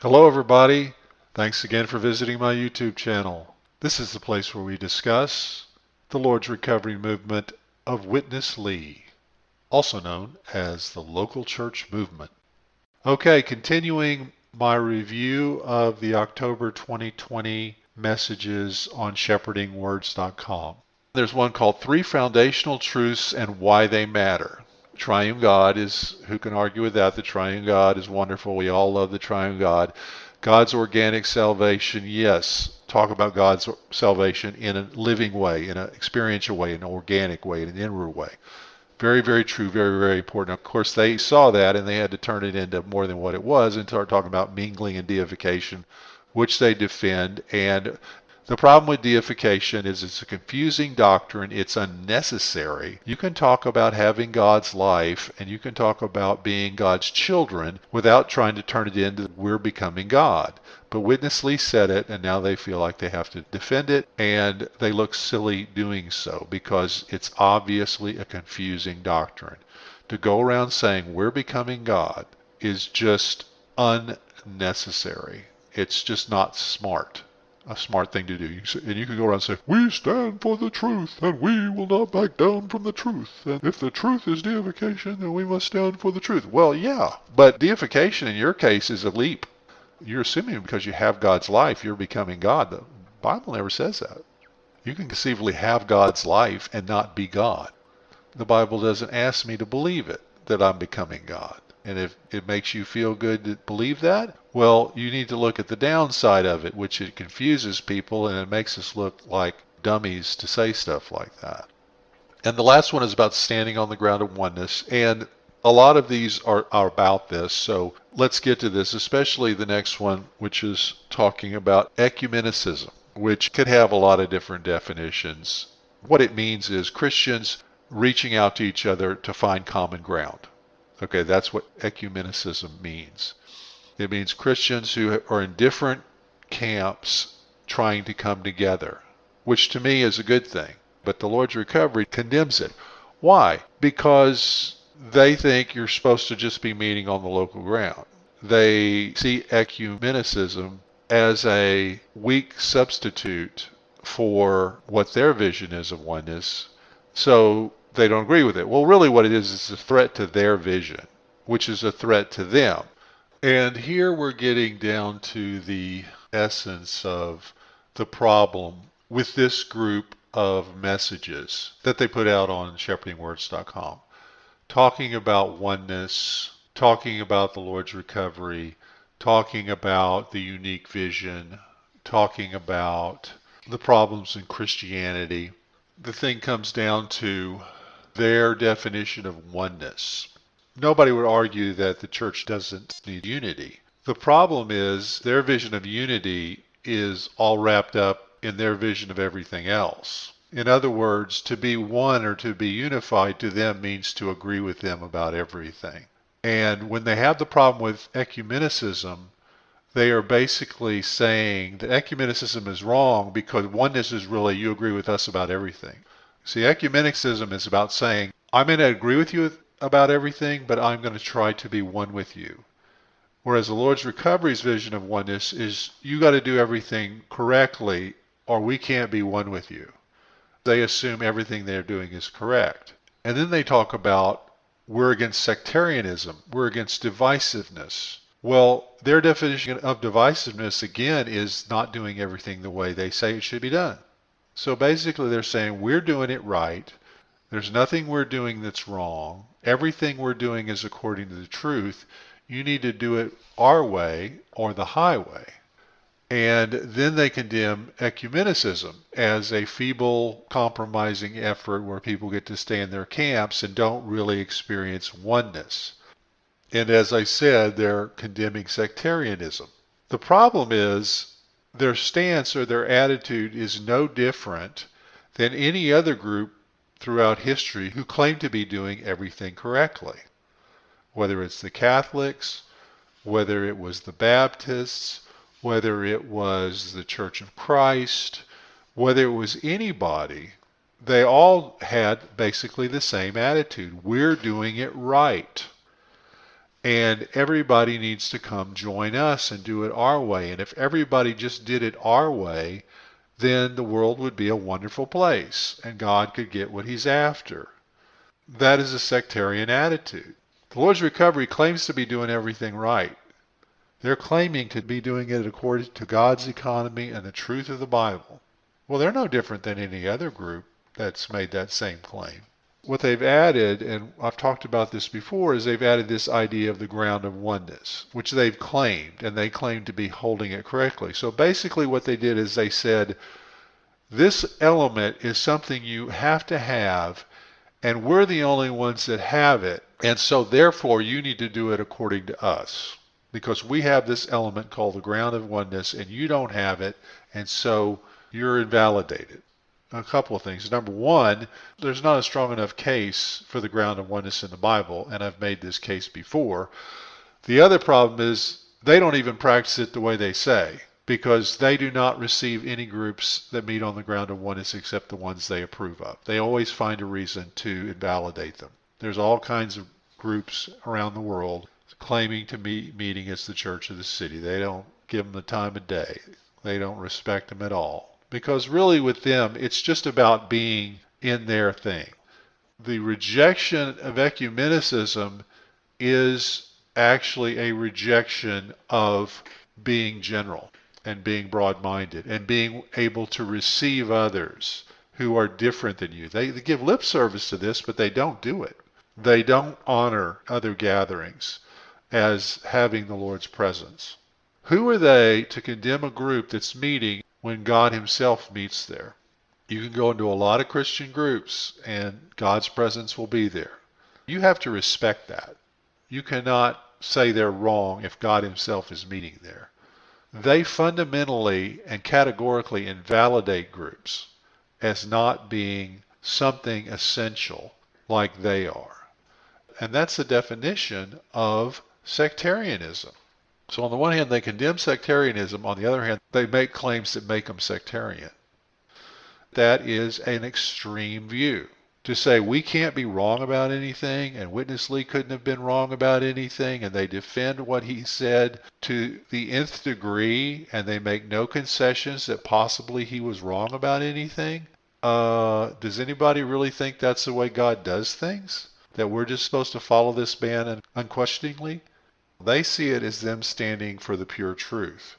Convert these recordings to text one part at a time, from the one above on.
Hello everybody. Thanks again for visiting my YouTube channel. This is the place where we discuss the Lord's Recovery Movement of Witness Lee, also known as the Local Church Movement. Okay, continuing my review of the October 2020 messages on shepherdingwords.com. There's one called Three Foundational Truths and Why They Matter. Triune God is, who can argue with that? The Triune God is wonderful. We all love the Triune God. God's organic salvation, yes. Talk about God's salvation in a living way, in an experiential way, in an organic way, in an inward way. Very, very true, very, very important. Of course, they saw that and they had to turn it into more than what it was and start talking about mingling and deification, which they defend. And the problem with deification is it's a confusing doctrine. It's unnecessary. You can talk about having God's life and you can talk about being God's children without trying to turn it into we're becoming God. But Witness Lee said it, and now they feel like they have to defend it, and they look silly doing so because it's obviously a confusing doctrine. To go around saying we're becoming God is just unnecessary. It's just not smart. A smart thing to do. And you can go around and say, we stand for the truth, and we will not back down from the truth. And if the truth is deification, then we must stand for the truth. Well, yeah, but deification in your case is a leap. You're assuming because you have God's life, you're becoming God. The Bible never says that. You can conceivably have God's life and not be God. The Bible doesn't ask me to believe it, that I'm becoming God. And if it makes you feel good to believe that, well, you need to look at the downside of it, which it confuses people and it makes us look like dummies to say stuff like that. And the last one is about standing on the ground of oneness. And a lot of these are about this. So let's get to this, especially the next one, which is talking about ecumenicism, which could have a lot of different definitions. What it means is Christians reaching out to each other to find common ground. Okay, that's what ecumenicism means. It means Christians who are in different camps trying to come together, which to me is a good thing. But the Lord's Recovery condemns it. Why? Because they think you're supposed to just be meeting on the local ground. They see ecumenicism as a weak substitute for what their vision is of oneness. So they don't agree with it. Well, really what it is a threat to their vision, which is a threat to them. And here we're getting down to the essence of the problem with this group of messages that they put out on shepherdingwords.com, talking about oneness, talking about the Lord's recovery, talking about the unique vision, talking about the problems in Christianity. The thing comes down to their definition of oneness. Nobody would argue that the church doesn't need unity. The problem is their vision of unity is all wrapped up in their vision of everything else. In other words, to be one or to be unified to them means to agree with them about everything. And when they have the problem with ecumenicism, they are basically saying that ecumenicism is wrong because oneness is really you agree with us about everything. See, ecumenicism is about saying, I'm going to agree with you about everything, but I'm going to try to be one with you. Whereas the Lord's Recovery's vision of oneness is you got to do everything correctly or we can't be one with you. They assume everything they're doing is correct. And then they talk about we're against sectarianism, we're against divisiveness. Well, their definition of divisiveness, again, is not doing everything the way they say it should be done. So basically they're saying we're doing it right. There's nothing we're doing that's wrong. Everything we're doing is according to the truth. You need to do it our way or the highway. And then they condemn ecumenicism as a feeble, compromising effort where people get to stay in their camps and don't really experience oneness. And as I said, they're condemning sectarianism. The problem is their stance or their attitude is no different than any other group throughout history who claim to be doing everything correctly. Whether it's the Catholics, whether it was the Baptists, whether it was the Church of Christ, whether it was anybody, they all had basically the same attitude. We're doing it right. And everybody needs to come join us and do it our way. And if everybody just did it our way, then the world would be a wonderful place and God could get what he's after. That is a sectarian attitude. The Lord's Recovery claims to be doing everything right. They're claiming to be doing it according to God's economy and the truth of the Bible. Well, they're no different than any other group that's made that same claim. What they've added, and I've talked about this before, is they've added this idea of the ground of oneness, which they've claimed, and they claim to be holding it correctly. So basically what they did is they said, this element is something you have to have, and we're the only ones that have it, and so therefore you need to do it according to us, because we have this element called the ground of oneness, and you don't have it, and so you're invalidated. A couple of things. Number one, there's not a strong enough case for the ground of oneness in the Bible, and I've made this case before. The other problem is they don't even practice it the way they say, because they do not receive any groups that meet on the ground of oneness except the ones they approve of. They always find a reason to invalidate them. There's all kinds of groups around the world claiming to be meeting as the church of the city. They don't give them the time of day. They don't respect them at all. Because really with them, it's just about being in their thing. The rejection of ecumenicism is actually a rejection of being general and being broad-minded and being able to receive others who are different than you. They give lip service to this, but they don't do it. They don't honor other gatherings as having the Lord's presence. Who are they to condemn a group that's meeting when God himself meets there? You can go into a lot of Christian groups and God's presence will be there. You have to respect that. You cannot say they're wrong if God himself is meeting there. They fundamentally and categorically invalidate groups as not being something essential like they are. And that's the definition of sectarianism. So on the one hand, they condemn sectarianism. On the other hand, they make claims that make them sectarian. That is an extreme view. To say we can't be wrong about anything and Witness Lee couldn't have been wrong about anything, and they defend what he said to the nth degree and they make no concessions that possibly he was wrong about anything. Does anybody really think that's the way God does things? That we're just supposed to follow this man unquestioningly? They see it as them standing for the pure truth.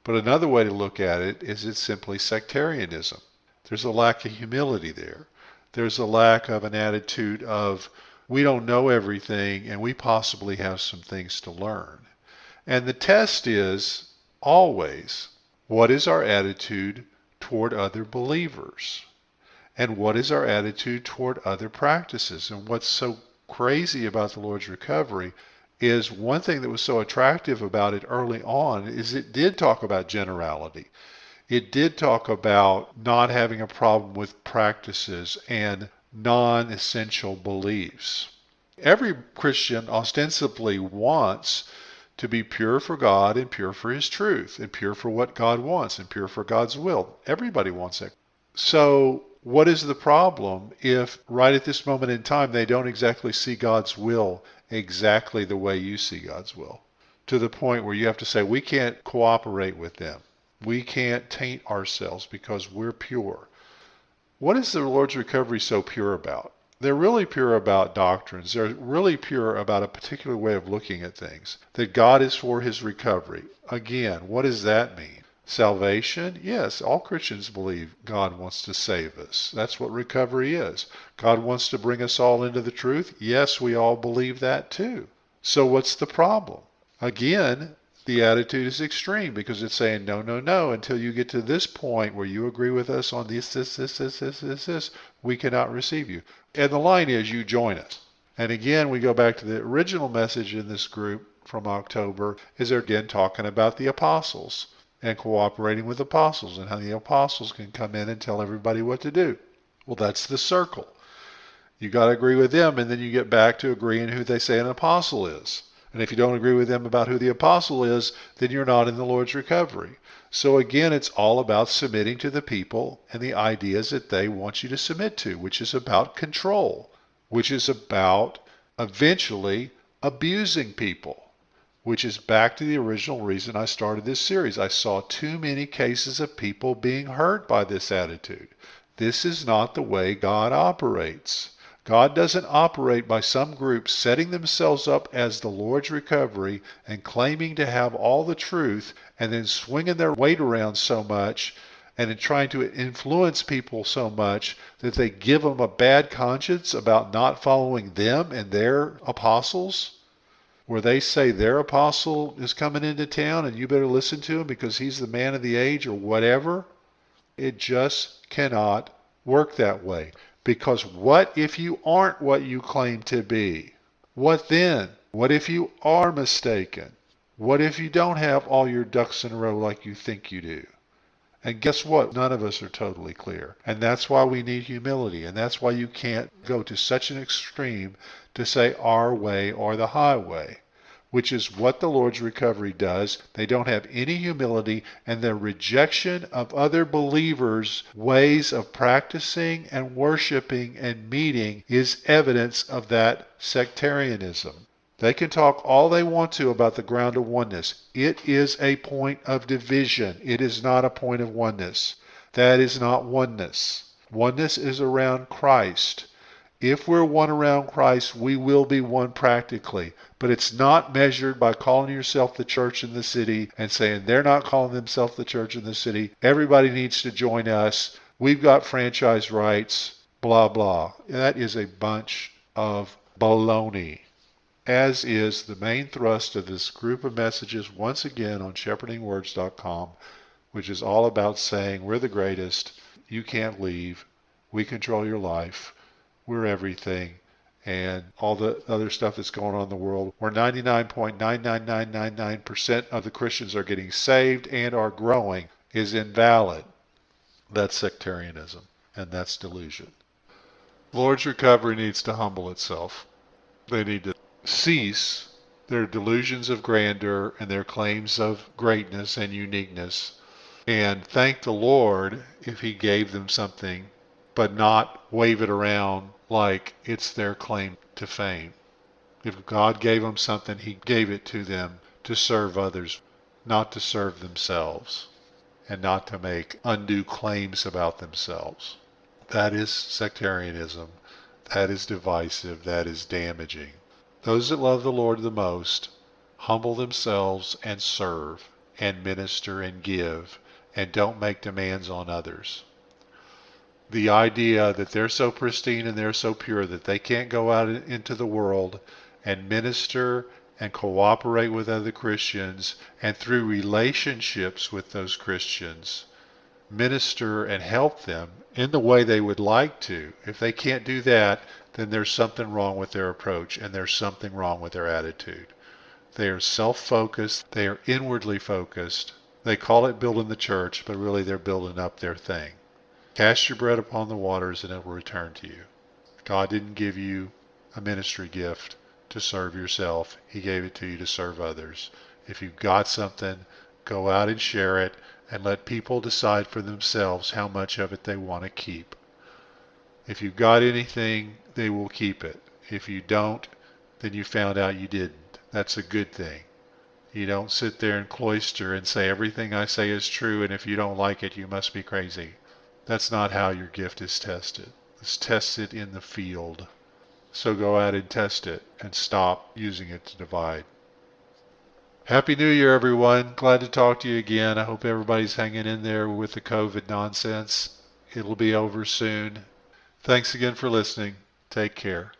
But another way to look at it is it's simply sectarianism. There's a lack of humility there. There's a lack of an attitude of we don't know everything and we possibly have some things to learn. And the test is always, what is our attitude toward other believers? And what is our attitude toward other practices? And what's so crazy about the Lord's Recovery is one thing that was so attractive about it early on is it did talk about generality. It did talk about not having a problem with practices and non-essential beliefs. Every Christian ostensibly wants to be pure for God and pure for his truth and pure for what God wants and pure for God's will. Everybody wants that. So what is the problem if right at this moment in time they don't exactly see God's will exactly the way you see God's will? To the point where you have to say, we can't cooperate with them. We can't taint ourselves because we're pure. What is the Lord's Recovery so pure about? They're really pure about doctrines. They're really pure about a particular way of looking at things. That God is for his recovery. Again, what does that mean? Salvation? Yes, all Christians believe God wants to save us. That's what recovery is. God wants to bring us all into the truth? Yes, we all believe that too. So what's the problem? Again, the attitude is extreme because it's saying, no, no, no, until you get to this point where you agree with us on this, we cannot receive you. And the line is, you join us. And again, we go back to the original message in this group from October, is they're again talking about the apostles and cooperating with apostles and how the apostles can come in and tell everybody what to do. Well, that's the circle. You got to agree with them, and then you get back to agreeing who they say an apostle is. And if you don't agree with them about who the apostle is, then you're not in the Lord's Recovery. So again, it's all about submitting to the people and the ideas that they want you to submit to, which is about control, which is about eventually abusing people, which is back to the original reason I started this series. I saw too many cases of people being hurt by this attitude. This is not the way God operates. God doesn't operate by some group setting themselves up as the Lord's recovery and claiming to have all the truth and then swinging their weight around so much and in trying to influence people so much that they give them a bad conscience about not following them and their apostles, where they say their apostle is coming into town and you better listen to him because he's the man of the age or whatever. It just cannot work that way. Because what if you aren't what you claim to be? What then? What if you are mistaken? What if you don't have all your ducks in a row like you think you do? And guess what? None of us are totally clear. And that's why we need humility. And that's why you can't go to such an extreme to say our way or the highway, which is what the Lord's recovery does. They don't have any humility, and their rejection of other believers' ways of practicing and worshiping and meeting is evidence of that sectarianism. They can talk all they want to about the ground of oneness. It is a point of division. It is not a point of oneness. That is not oneness. Oneness is around Christ. If we're one around Christ, we will be one practically. But it's not measured by calling yourself the church in the city and saying they're not calling themselves the church in the city. Everybody needs to join us. We've got franchise rights, blah, blah. That is a bunch of baloney, as is the main thrust of this group of messages once again on shepherdingwords.com, which is all about saying we're the greatest, you can't leave, we control your life, we're everything, and all the other stuff that's going on in the world, where 99.99999% of the Christians are getting saved and are growing, is invalid. That's sectarianism, and that's delusion. Lord's recovery needs to humble itself. They need to cease their delusions of grandeur and their claims of greatness and uniqueness, and thank the Lord if he gave them something, but not wave it around like it's their claim to fame. If God gave them something, he gave it to them to serve others, not to serve themselves, and not to make undue claims about themselves. That is sectarianism. That is divisive. That is damaging. Those that love the Lord the most humble themselves and serve and minister and give and don't make demands on others. The idea that they're so pristine and they're so pure that they can't go out into the world and minister and cooperate with other Christians and through relationships with those Christians minister and help them in the way they would like to. If they can't do that, then there's something wrong with their approach and there's something wrong with their attitude. They are self-focused. They are inwardly focused. They call it building the church, but really they're building up their thing. Cast your bread upon the waters and it will return to you. God didn't give you a ministry gift to serve yourself. He gave it to you to serve others. If you've got something, go out and share it and let people decide for themselves how much of it they want to keep. If you've got anything, they will keep it. If you don't, then you found out you didn't. That's a good thing. You don't sit there and cloister and say everything I say is true, and if you don't like it, you must be crazy. That's not how your gift is tested. It's tested in the field. So go out and test it and stop using it to divide. Happy New Year, everyone. Glad to talk to you again. I hope everybody's hanging in there with the COVID nonsense. It'll be over soon. Thanks again for listening. Take care.